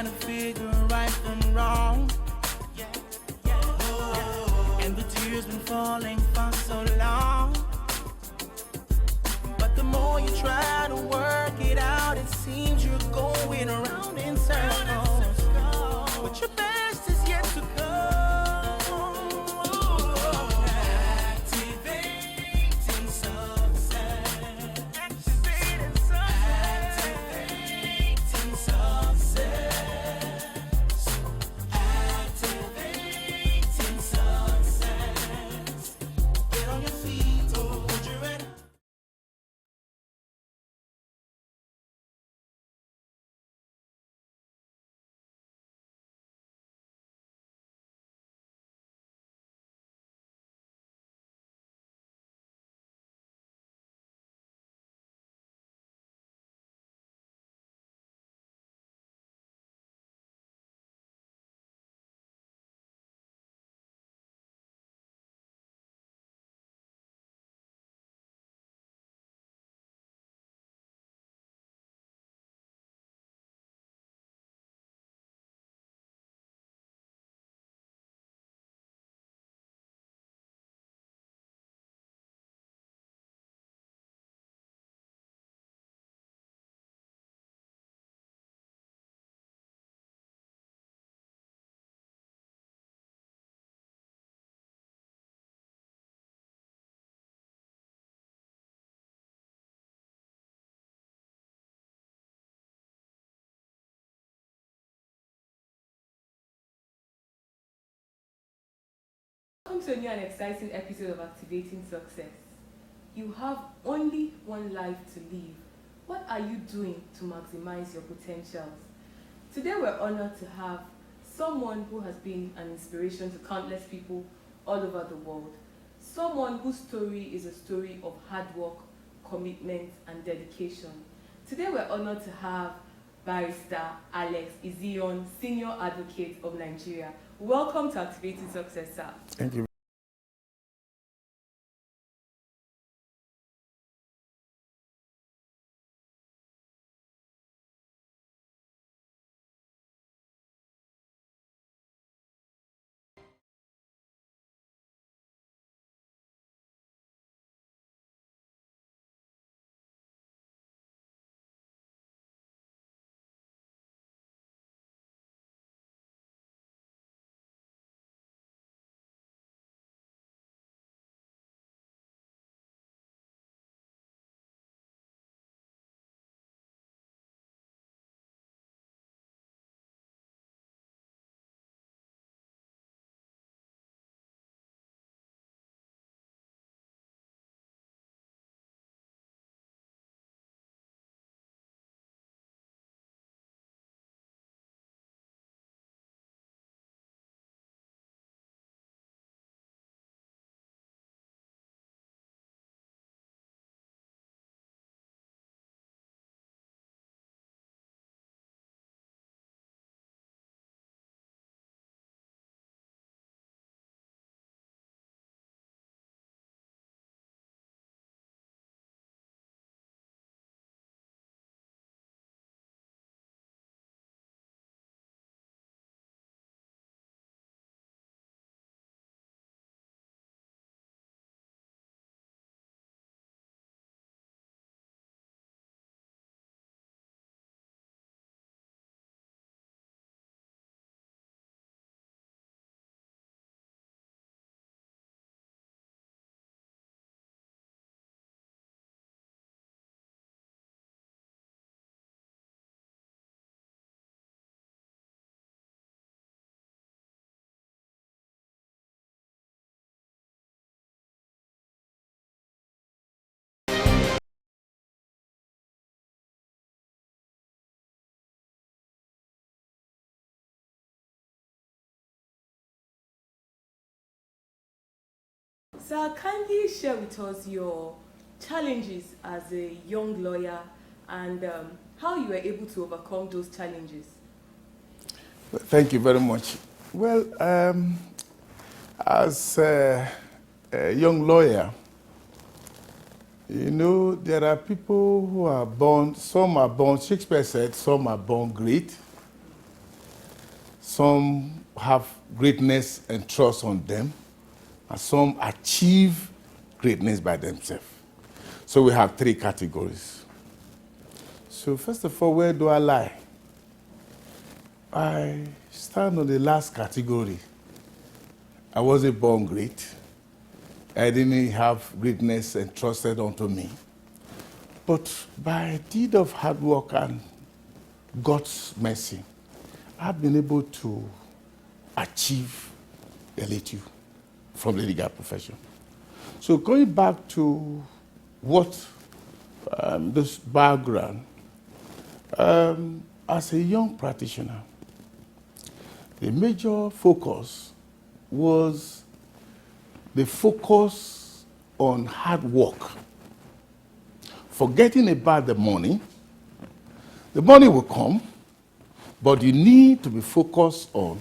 to figure right from wrong. And the tears been falling for so long. But the more you try to work it out, it seems you're going around in circles. But your best is yet to come. Activating success. Activating success. Activating success. Activating success. Get on your feet, hold your head. Welcome to a new and exciting episode of Activating Success. You have only one life to live. What are you doing to maximize your potentials? Today we're honored to have someone who has been an inspiration to countless people all over the world. Someone whose story is a story of hard work, commitment, and dedication. Today we're honored to have Barrister Alex Izinyon, Senior Advocate of Nigeria. Welcome to Activating Success, sir. Thank you. Sir, kindly share with us your challenges as a young lawyer and how you were able to overcome those challenges. Thank you very much. Well, as a young lawyer, you know, there are people who are born, some are born 6%, some are born great. some have greatness and trust on them, and some achieve greatness by themselves. So we have three categories. So first of all, where do I lie? I stand on the last category. I wasn't born great. I didn't have greatness entrusted unto me. But by a deed of hard work and God's mercy, I've been able to achieve a little from the legal profession. So going back to what this background, as a young practitioner, the major focus was the focus on hard work, forgetting about the money. The money will come, but you need to be focused on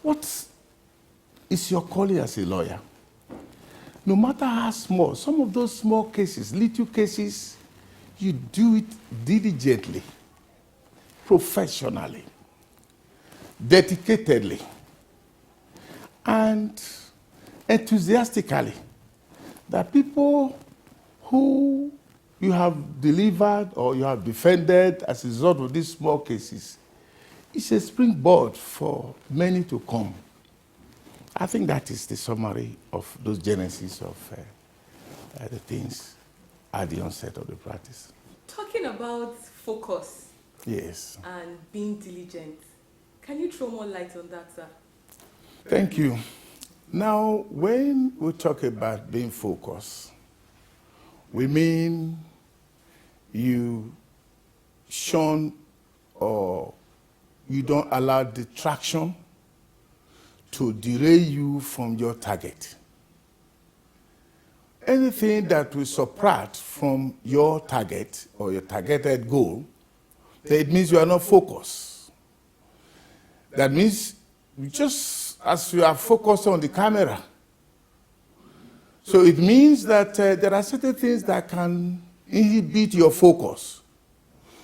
what is your calling as a lawyer. No matter how small, some of those small cases, little cases, you do it diligently, professionally, dedicatedly, and enthusiastically. That people who you have delivered or you have defended as a result of these small cases, it's a springboard for many to come. I think that is the summary of those genesis of the things at the onset of the practice. Talking about focus, yes, and being diligent, can you throw more light on that, sir? Thank you. Now, when we talk about being focused, we mean you shun or you don't allow distraction to derail you from your target. Anything that will subtract from your target or your targeted goal, it means you are not focused. That means just as you are focused on the camera. So it means that there are certain things that can inhibit your focus.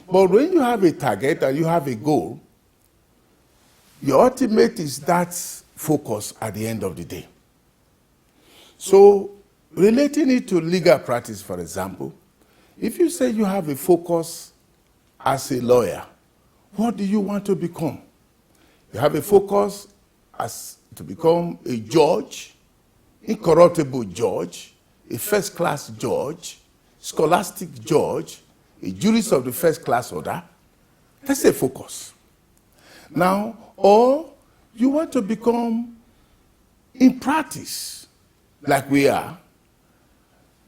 But when you have a target and you have a goal, your ultimate is that focus at the end of the day. So relating it to legal practice, for example, if you say you have a focus as a lawyer, what do you want to become? You have a focus as to become a judge, incorruptible judge, a first-class judge, scholastic judge, a jurist of the first-class order. That's a focus. Now, or you want to become, in practice, like we are,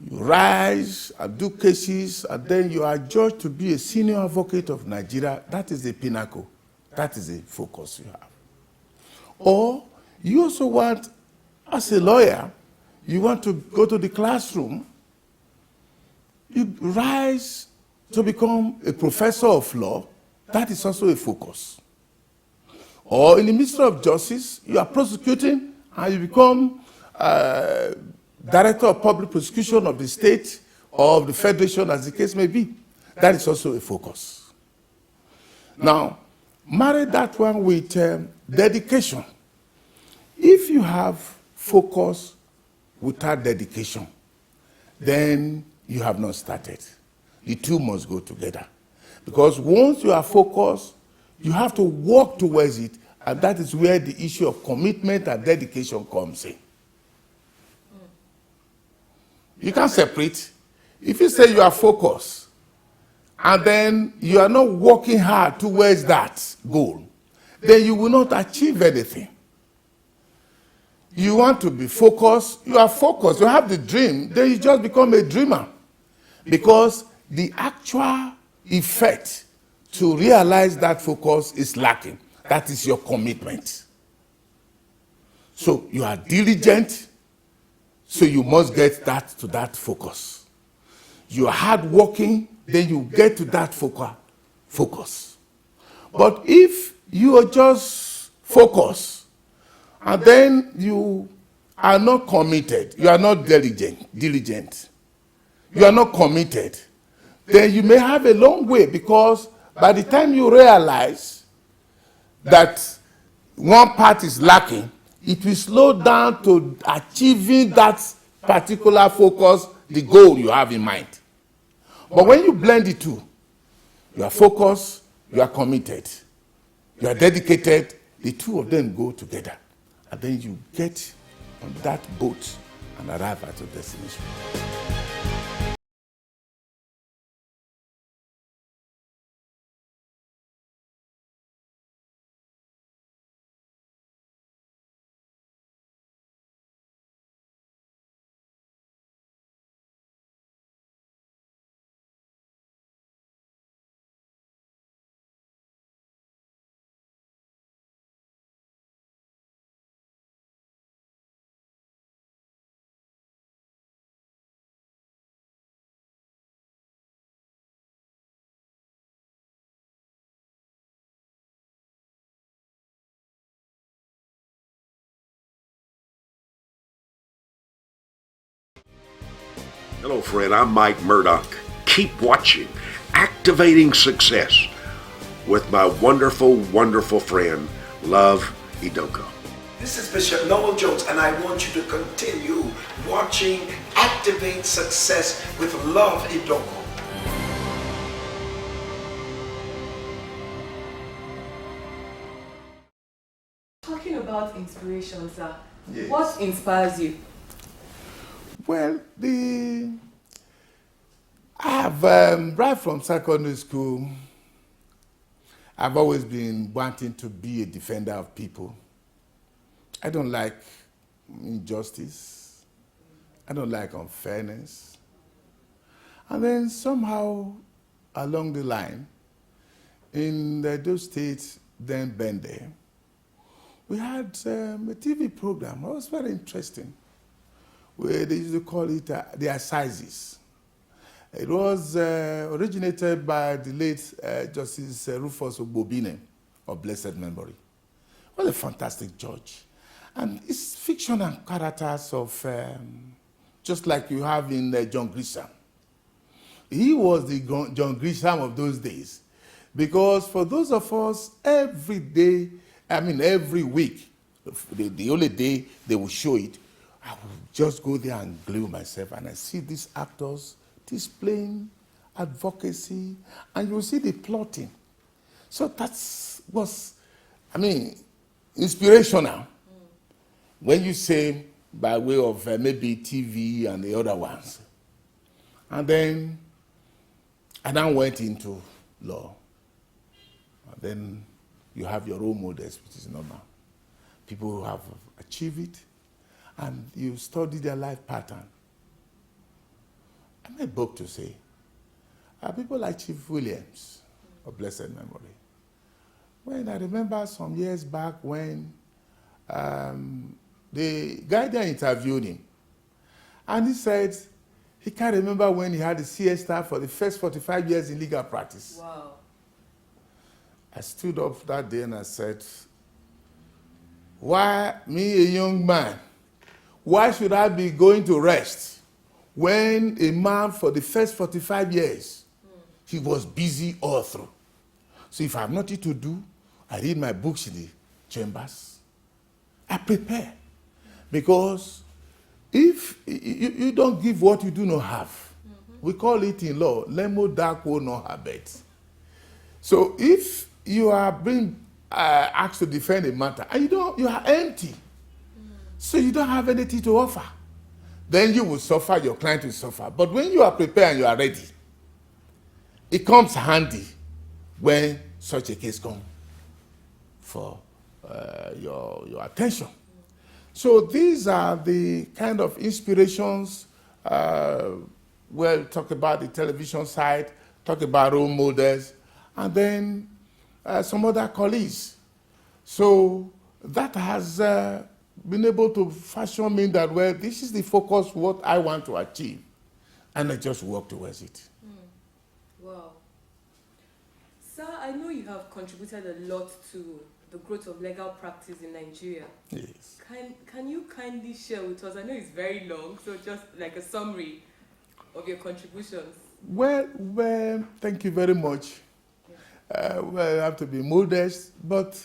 you rise and do cases, and then you are judged to be a senior advocate of Nigeria. That is the pinnacle. That is the focus you have. Or you also want, as a lawyer, you want to go to the classroom, you rise to become a professor of law. That is also a focus. Or in the Ministry of Justice, you are prosecuting and you become Director of Public Prosecution of the state or of the Federation, as the case may be. That is also a focus. Now, marry that one with dedication. If you have focus without dedication, then you have not started. The two must go together. Because once you are focused, you have to work towards it, and that is where the issue of commitment and dedication comes in. You can't separate. If you say you are focused, and then you are not working hard towards that goal, then you will not achieve anything. You want to be focused, you are focused, you have the dream, then you just become a dreamer. Because the actual effect to realize that focus is lacking. That is your commitment. So you are diligent, so you must get that to that focus. You are hardworking, then you get to that focus. But if you are just focused, and then you are not committed, you are not diligent, you are not committed, then you may have a long way, because by the time you realize that one part is lacking, it will slow down to achieving that particular focus, the goal you have in mind. But when you blend the two, you are focused, you are committed, you are dedicated, the two of them go together. And then you get on that boat and arrive at your destination. Hello, friend. I'm Mike Murdoch. Keep watching Activating Success with my wonderful, wonderful friend, Love Idoko. This is Bishop Noel Jones, and I want you to continue watching Activate Success with Love Idoko. Talking about inspiration, sir, Yes. what inspires you? Well, I have, right from secondary school, I've always been wanting to be a defender of people. I don't like injustice. I don't like unfairness. And then somehow along the line, in those states, then Bende, we had a TV program. It was very interesting, where they used to call it the Assizes. It was originated by the late Justice Rufus Obobine of blessed memory. He was a fantastic judge. And it's fiction and characters of, just like you have in John Grisham. He was the John Grisham of those days. Because for those of us, every day, every week, the only day they will show it, I will just go there and glue myself, and I see these actors displaying advocacy, and you see the plotting. So that was, inspirational. When you say by way of maybe TV and the other ones. And then I now went into law. And then you have your role models, which is normal. People who have achieved it, and you study their life pattern. I made a book to say, people like Chief Williams, of blessed memory. When I remember some years back when the guy there interviewed him, and he said he can't remember when he had a siesta for the first 45 years in legal practice. Wow. I stood up that day and I said, why, me, a young man, why should I be going to rest when a man for the first 45 years, he was busy all through? So if I have nothing to do, I read my books in the chambers. I prepare. Because if you don't give what you do not have, we call it in law, lemo dako no habet. So if you are being asked to defend a matter, and you are empty, so you don't have anything to offer, then you will suffer, your client will suffer. But when you are prepared and you are ready, it comes handy when such a case comes for your attention. So these are the kind of inspirations. We'll talk about the television side, talk about role models, and then some other colleagues. So that has been able to fashion me that, well, this is the focus, what I want to achieve. And I just work towards it. Wow. Sir, I know you have contributed a lot to the growth of legal practice in Nigeria. Yes. Can you kindly share with us, I know it's very long, so just like a summary of your contributions. Well, thank you very much. Well, I have to be modest, but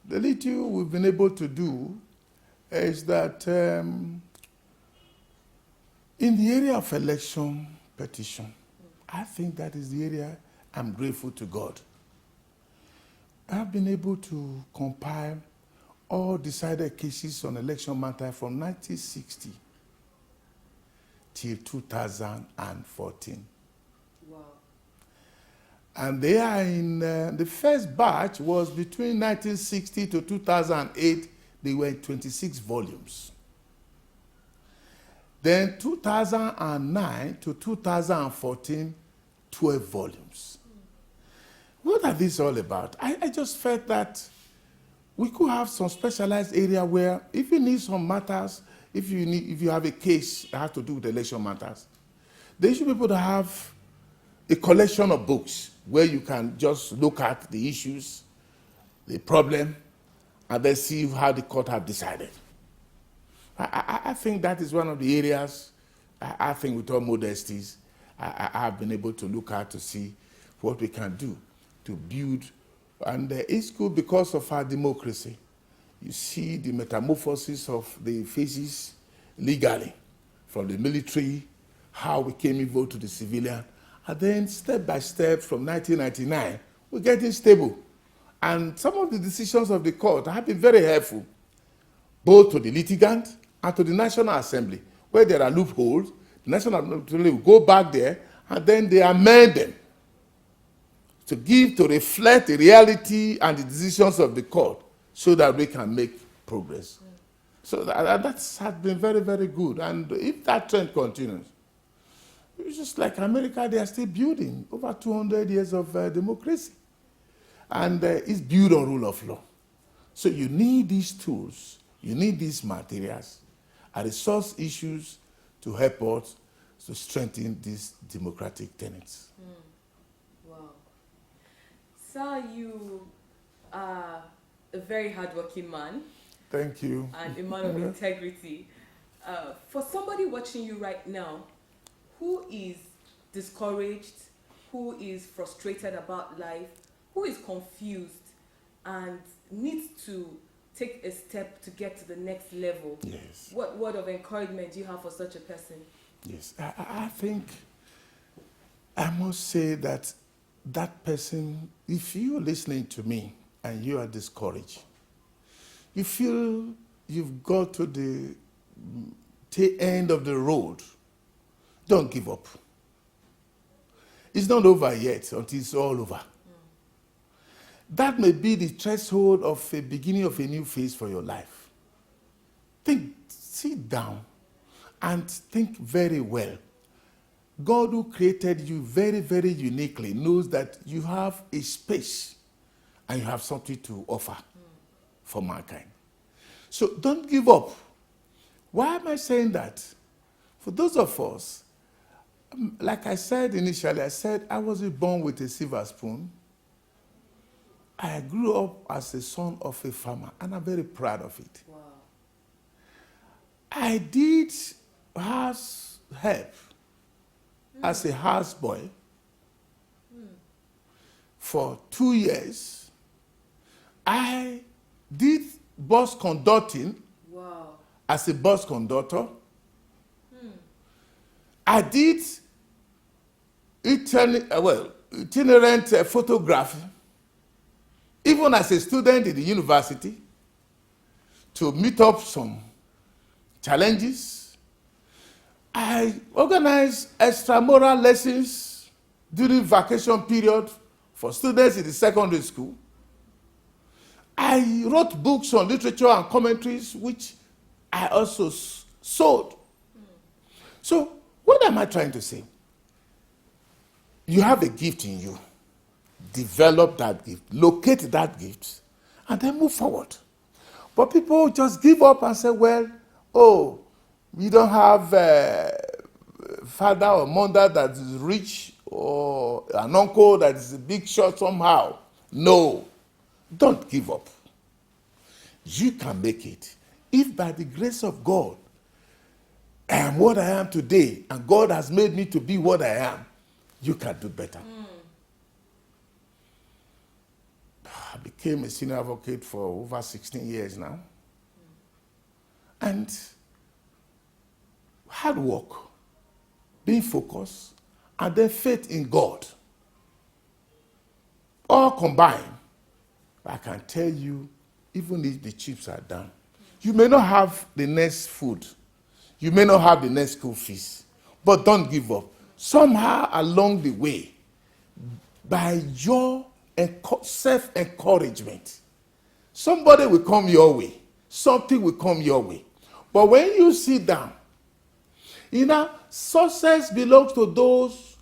The little we've been able to do is that in the area of election petition, I think that is the area I'm grateful to God. I've been able to compile all decided cases on election matter from 1960 till 2014. Wow. And they are in, the first batch was between 1960 to 2008, they were in 26 volumes. Then 2009 to 2014, 12 volumes. What are these all about? I just felt that we could have some specialized area where if you need some matters, if you have a case that has to do with election matters, they should be able to have a collection of books where you can just look at the issues, the problem, and then see how the court have decided. I think that is one of the areas I think with all modesties I have been able to look at to see what we can do to build. And it's good because of our democracy. You see the metamorphosis of the phases legally, from the military, how we came over to the civilian, and then step by step from 1999, we're getting stable. And some of the decisions of the court have been very helpful, both to the litigant and to the National Assembly. Where there are loopholes, the National Assembly will go back there and then they amend them to reflect the reality and the decisions of the court so that we can make progress. So that has been very, very good. And if that trend continues, it's just like America, they are still building over 200 years of democracy. And it's built on rule of law. So you need these tools, you need these materials, and resource issues to help us to strengthen these democratic tenets. Wow. Sir, you are a very hardworking man. Thank you. And a man of integrity. For somebody watching you right now, who is discouraged, who is frustrated about life, who is confused and needs to take a step to get to the next level, Yes. what word of encouragement do you have for such a person? Yes, I think I must say that that person, if you're listening to me and you are discouraged, you feel you've got to the end of the road, don't give up. It's not over yet until it's all over. That may be the threshold of a beginning of a new phase for your life. Sit down and think very well. God, who created you very, very uniquely, knows that you have a space and you have something to offer for mankind. So don't give up. Why am I saying that? For those of us, like I said initially, I said I wasn't born with a silver spoon. I grew up as a son of a farmer, and I'm very proud of it. Wow. I did house help as a houseboy for 2 years. I did bus conducting as a bus conductor. I did itinerant photography, even as a student in the university, to meet up some challenges. I organized extramural lessons during vacation period for students in the secondary school. I wrote books on literature and commentaries, which I also sold. So, what am I trying to say? You have a gift in you. Develop that gift, locate that gift, and then move forward. But people just give up and say, well, oh, we don't have a father or mother that is rich or an uncle that is a big shot somehow. No, don't give up. You can make it. If by the grace of God, I am what I am today, and God has made me to be what I am, you can do better. Be became a senior advocate for over 16 years now. And hard work, being focused, and then faith in God, all combined, I can tell you, even if the chips are done, you may not have the next food, you may not have the next school fees, but don't give up. Somehow along the way, by your self-encouragement, somebody will come your way, something will come your way. But when you sit down, success belongs to those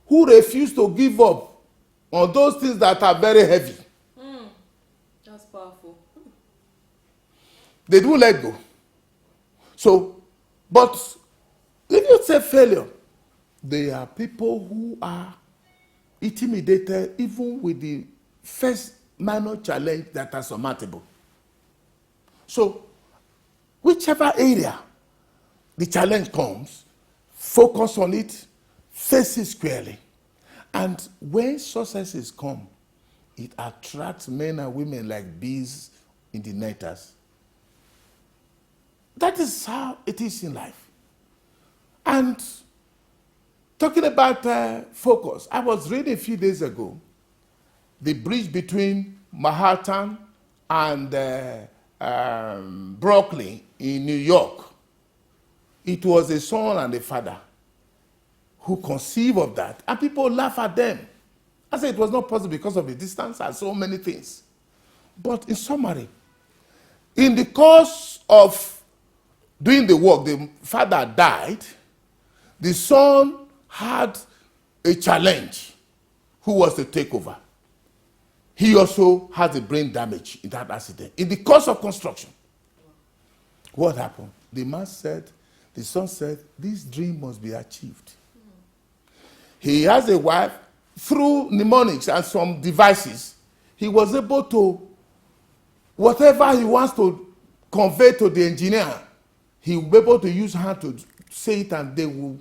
who refuse to give up on those things that are very heavy. That's powerful. They don't let go. So, but if you say failure, there are people who are intimidated even with the first minor challenge that are surmountable. So, whichever area the challenge comes, focus on it, face it squarely. And when successes come, it attracts men and women like bees in the nectars. That is how it is in life. And talking about focus, I was reading a few days ago, the bridge between Manhattan and Brooklyn in New York. It was a son and a father who conceived of that, and people laugh at them. I said it was not possible because of the distance and so many things. But in summary, in the course of doing the work, the father died, the son had a challenge who was to take over. He also had a brain damage in that accident. In the course of construction, what happened? The son said, this dream must be achieved. He has a wife. Through mnemonics and some devices, he was able to, whatever he wants to convey to the engineer, he will be able to use hand to say it, and they will,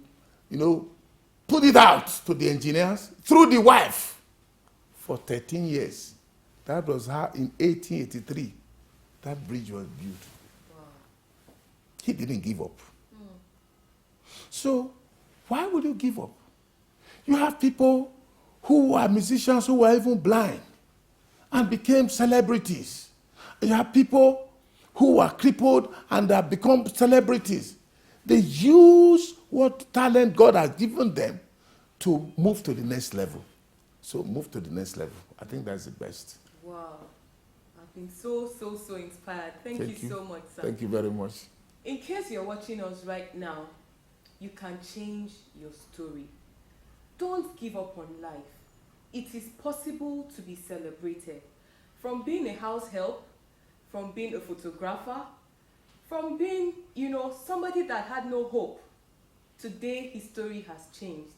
put it out to the engineers through the wife for 13 years. That was how in 1883 that bridge was built. Wow. He didn't give up. So why would you give up? You have people who are musicians who were even blind and became celebrities. You have people who are crippled and have become celebrities. They use what talent God has given them to move to the next level. So move to the next level. I think that's the best. Wow. I've been so inspired. Thank you so much, sir. Thank you very much. In case you're watching us right now, you can change your story. Don't give up on life. It is possible to be celebrated. From being a house help, from being a photographer, from being, somebody that had no hope. Today, his story has changed,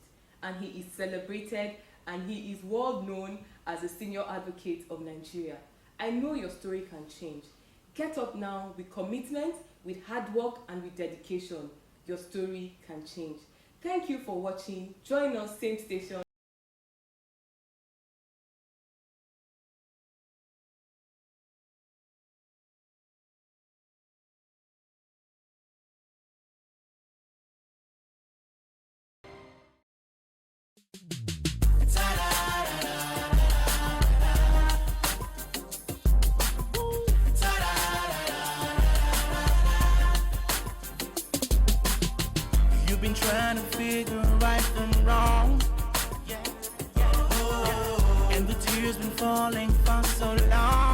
and he is celebrated, and he is world known as a senior advocate of Nigeria. I know your story can change. Get up now with commitment, with hard work, and with dedication. Your story can change. Thank you for watching. Join us, same station. You've been trying to figure right from wrong, and the tears been falling for so long.